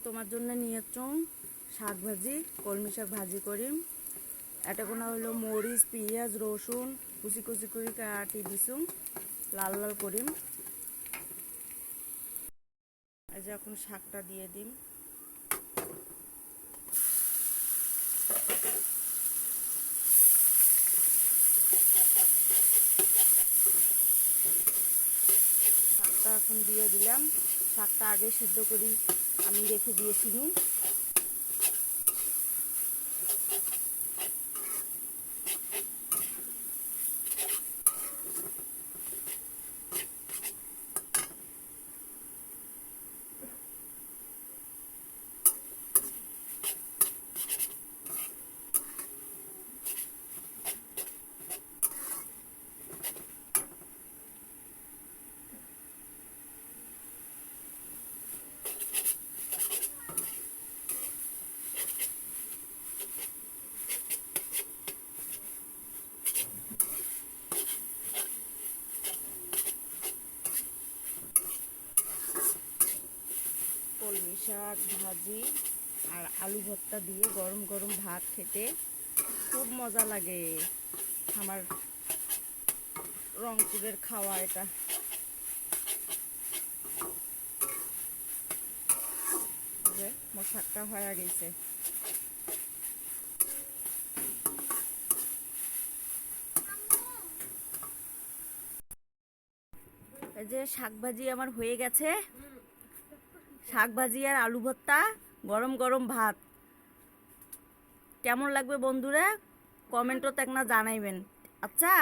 তোমার জন্য নিয়েছ শাক ভাজি, কলমি শাক ভাজি করিম। এটা কোনো হলো মরিচ, পেঁয়াজ, রসুন কুচি কুচি করে কাটি দিছুম, লাল লাল করিম। এই যে এখন শাকটা দিয়ে দিম। শাকটা এখন দিয়ে দিলাম। শাকটা আগে সিদ্ধ করি আমি রেখে দিয়েছিলাম। কলমি শাক ভাজি আর আলু ভর্তা দিয়ে গরম গরম ভাত খেতে খুব মজা লাগে। আমার রংপুরের খাওয়া এটা। যে মোর শাকটা হয়ে গেছে। এই যে শাক ভাজি আমার হয়ে গেছে। শাক ভাজি আর আলু ভর্তা, গরম গরম ভাত। কেমন লাগবে বন্ধুরা, কমেন্টও তো একটা জানাইবেন। আচ্ছা।